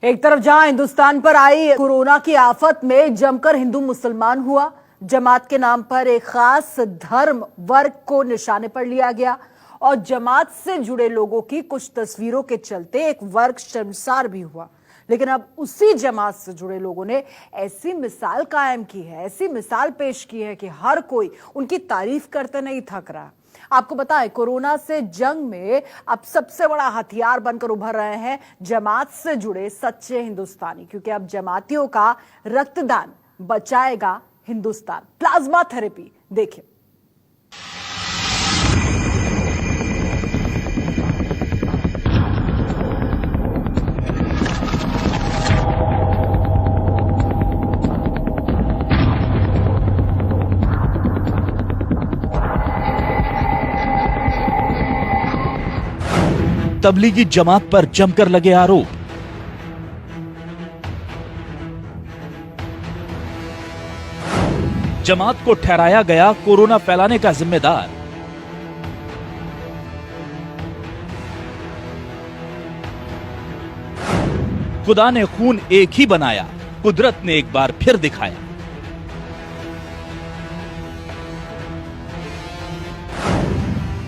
एक तरफ जहां हिंदुस्तान पर आई कोरोना की आफत में जमकर हिंदू मुसलमान हुआ, जमात के नाम पर एक खास धर्म वर्ग को निशाने पर लिया गया और जमात से जुड़े लोगों की कुछ तस्वीरों के चलते एक वर्ग शर्मसार भी हुआ। लेकिन अब उसी जमात से जुड़े लोगों ने ऐसी मिसाल कायम की है, ऐसी मिसाल पेश की है कि हर कोई उनकी तारीफ करते नहीं थक रहा। आपको बताएं, कोरोना से जंग में अब सबसे बड़ा हथियार बनकर उभर रहे हैं जमात से जुड़े सच्चे हिंदुस्तानी, क्योंकि अब जमातियों का रक्तदान बचाएगा हिंदुस्तान। प्लाज्मा थेरेपी देखिए। तबलीगी जमात पर जमकर लगे आरोप। जमात को ठहराया गया कोरोना फैलाने का जिम्मेदार। खुदा ने खून एक ही बनाया, कुदरत ने एक बार फिर दिखाया।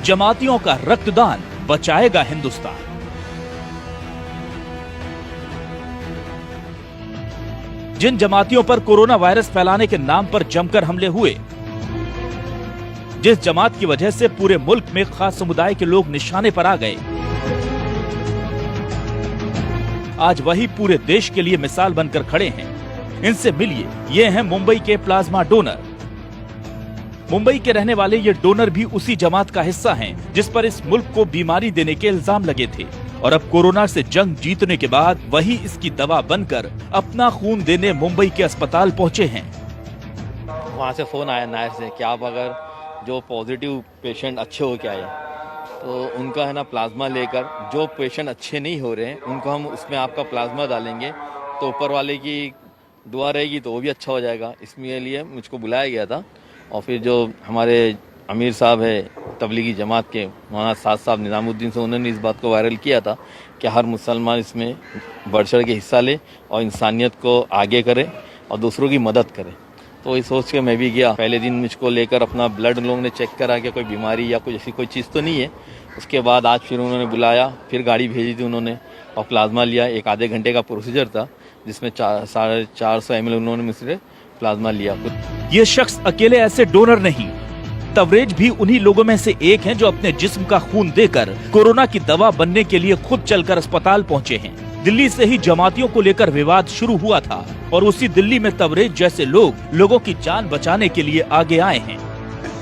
जमातियों का रक्तदान बचाएगा हिंदुस्तान। जिन जमातियों पर कोरोना वायरस फैलाने के नाम पर जमकर हमले हुए, जिस जमात की वजह से पूरे मुल्क में खास समुदाय के लोग निशाने पर आ गए, आज वही पूरे देश के लिए मिसाल बनकर खड़े हैं। इनसे मिलिए, ये हैं मुंबई के प्लाज्मा डोनर। मुंबई के रहने वाले ये डोनर भी उसी जमात का हिस्सा हैं जिस पर इस मुल्क को बीमारी देने के इल्जाम लगे थे, और अब कोरोना से जंग जीतने के बाद वही इसकी दवा बनकर अपना खून देने मुंबई के अस्पताल पहुंचे हैं। वहाँ से फोन आया नायर से कि आप अगर जो पॉजिटिव पेशेंट अच्छे हो के आए तो उनका है ना प्लाज्मा लेकर, जो पेशेंट अच्छे नहीं हो रहे हैं उनको हम उसमें आपका प्लाज्मा डालेंगे तो ऊपर वाले की दुआ रहेगी तो वो भी अच्छा हो जाएगा। इसके लिए मुझको बुलाया गया था। और फिर जो हमारे अमीर साहब है तबलीगी जमात के, मौलाना साद साहब निज़ामुद्दीन से, उन्होंने इस बात को वायरल किया था कि हर मुसलमान इसमें बढ़ चढ़ के हिस्सा ले और इंसानियत को आगे करे और दूसरों की मदद करे। तो ये सोच के मैं भी गया। पहले दिन मुझको लेकर अपना ब्लड लोगों ने चेक करा कि कोई बीमारी या कुछ ऐसी कोई चीज़ तो नहीं है। उसके बाद आज फिर उन्होंने बुलाया, फिर गाड़ी भेजी थी उन्होंने और प्लाज्मा लिया। एक आधे घंटे का प्रोसीजर था जिसमें 450 ml उन्होंने मुझसे प्लाज्मा लिया। ये शख्स अकेले ऐसे डोनर नहीं, तवरेज भी उन्हीं लोगों में से एक हैं जो अपने जिस्म का खून देकर कोरोना की दवा बनने के लिए खुद चलकर अस्पताल पहुंचे हैं। दिल्ली से ही जमातियों को लेकर विवाद शुरू हुआ था और उसी दिल्ली में तवरेज जैसे लोग लोगों की जान बचाने के लिए आगे आए हैं।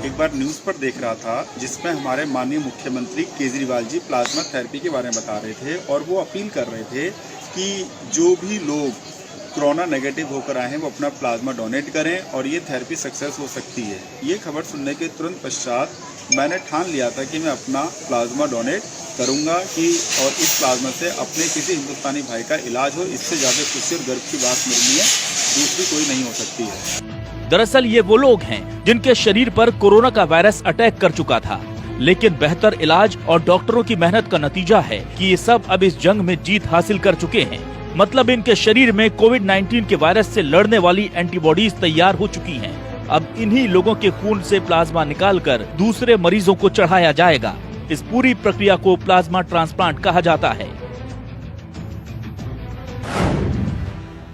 एक बार न्यूज पर देख रहा था जिसमें हमारे माननीय मुख्यमंत्री केजरीवाल जी प्लाज्मा थेरेपी के बारे में बता रहे थे और वो अपील कर रहे थे कि जो भी लोग कोरोना नेगेटिव होकर आए हैं वो अपना प्लाज्मा डोनेट करें और ये थेरेपी सक्सेस हो सकती है। ये खबर सुनने के तुरंत पश्चात मैंने ठान लिया था कि मैं अपना प्लाज्मा डोनेट करूंगा कि और इस प्लाज्मा से अपने किसी हिंदुस्तानी भाई का इलाज हो। इससे ज़्यादा खुशी और गर्व की बात मेरे लिए दूसरी कोई नहीं हो सकती है। दरअसल ये वो लोग हैं जिनके शरीर पर कोरोना का वायरस अटैक कर चुका था, लेकिन बेहतर इलाज और डॉक्टरों की मेहनत का नतीजा है कि ये सब अब इस जंग में जीत हासिल कर चुके हैं। मतलब इनके शरीर में कोविड-19 के वायरस से लड़ने वाली एंटीबॉडीज तैयार हो चुकी हैं। अब इन्हीं लोगों के खून से प्लाज्मा निकालकर दूसरे मरीजों को चढ़ाया जाएगा। इस पूरी प्रक्रिया को प्लाज्मा ट्रांसप्लांट कहा जाता है।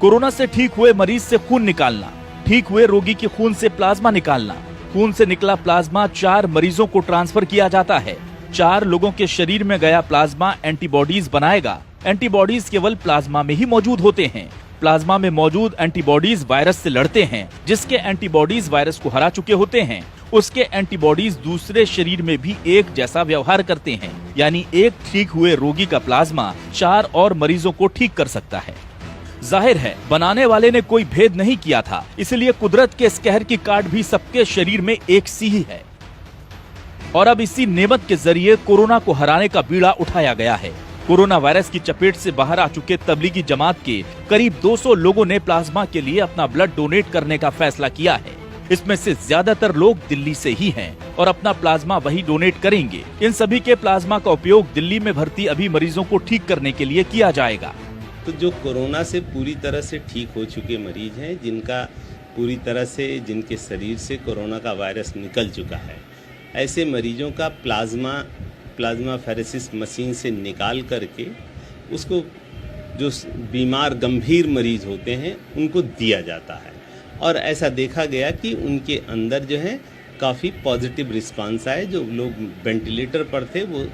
कोरोना से ठीक हुए मरीज से खून निकालना, ठीक हुए रोगी के खून से प्लाज्मा निकालना। खून से निकला प्लाज्मा 4 मरीजों को ट्रांसफर किया जाता है। 4 लोगों के शरीर में गया प्लाज्मा एंटीबॉडीज बनाएगा। एंटीबॉडीज केवल प्लाज्मा में ही मौजूद होते हैं। प्लाज्मा में मौजूद एंटीबॉडीज वायरस से लड़ते हैं। जिसके एंटीबॉडीज वायरस को हरा चुके होते हैं, उसके एंटीबॉडीज दूसरे शरीर में भी एक जैसा व्यवहार करते हैं। यानी एक ठीक हुए रोगी का प्लाज्मा 4 और मरीजों को ठीक कर सकता है। जाहिर है बनाने वाले ने कोई भेद नहीं किया था, इसलिए कुदरत के इस कहर की काट भी सबके शरीर में एक सी ही है। और अब इसी नेमत के जरिए कोरोना को हराने का बीड़ा उठाया गया है। कोरोना वायरस की चपेट से बाहर आ चुके तबलीगी जमात के करीब 200 लोगों ने प्लाज्मा के लिए अपना ब्लड डोनेट करने का फैसला किया है। इसमें से ज्यादातर लोग दिल्ली से ही हैं और अपना प्लाज्मा वही डोनेट करेंगे। इन सभी के प्लाज्मा का उपयोग दिल्ली में भर्ती अभी मरीजों को ठीक करने के लिए किया जाएगा। तो जो कोरोना से पूरी तरह से ठीक हो चुके मरीज हैं, जिनका पूरी तरह से जिनके शरीर से कोरोना का वायरस निकल चुका है, ऐसे मरीजों का प्लाज्मा फेरेसिस मशीन से निकाल करके उसको जो बीमार गंभीर मरीज होते हैं उनको दिया जाता है। और ऐसा देखा गया कि उनके अंदर जो है काफ़ी पॉजिटिव रिस्पांस आए। जो लोग वेंटिलेटर पर थे वो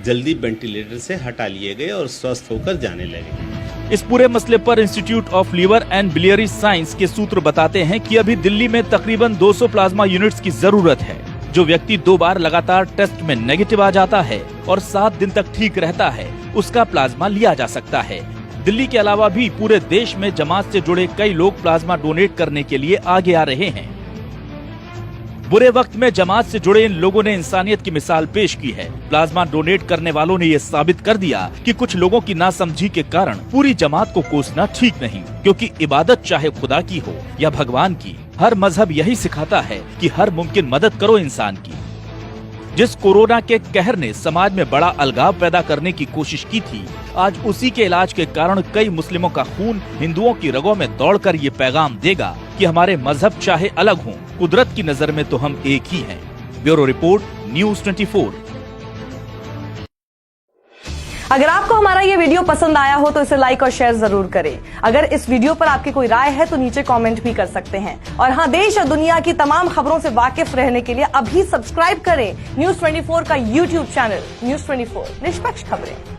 जल्दी वेंटिलेटर से हटा लिए गए और स्वस्थ होकर जाने लगे। इस पूरे मसले पर institute of liver and biliary science के सूत्र बताते हैं कि अभी दिल्ली में तकरीबन 200 प्लाज्मा यूनिट्स की जरूरत है। जो व्यक्ति 2 बार लगातार टेस्ट में नेगेटिव आ जाता है और 7 दिन तक ठीक रहता है, उसका प्लाज्मा लिया जा सकता है। दिल्ली के अलावा भी पूरे देश में जमात से जुड़े कई लोग प्लाज्मा डोनेट करने के लिए आगे आ रहे हैं। बुरे वक्त में जमात से जुड़े इन लोगों ने इंसानियत की मिसाल पेश की है। प्लाज्मा डोनेट करने वालों ने ये साबित कर दिया कि कुछ लोगों की नासमझी के कारण पूरी जमात को कोसना ठीक नहीं, क्योंकि इबादत चाहे खुदा की हो या भगवान की, हर मजहब यही सिखाता है कि हर मुमकिन मदद करो इंसान की। जिस कोरोना के कहर ने समाज में बड़ा अलगाव पैदा करने की कोशिश की थी, आज उसी के इलाज के कारण कई मुस्लिमों का खून हिंदुओं की रगों में दौड़कर ये पैगाम देगा कि हमारे मजहब चाहे अलग हों, कुदरत की नजर में तो हम एक ही हैं। Bureau report, news 24। अगर आपको हमारा ये वीडियो पसंद आया हो तो इसे लाइक और शेयर जरूर करें। अगर इस वीडियो पर आपकी कोई राय है तो नीचे कमेंट भी कर सकते हैं। और हाँ, देश और दुनिया की तमाम खबरों से वाकिफ रहने के लिए अभी सब्सक्राइब करें न्यूज़ 24 का YouTube चैनल। न्यूज़ 24, निष्पक्ष खबरें।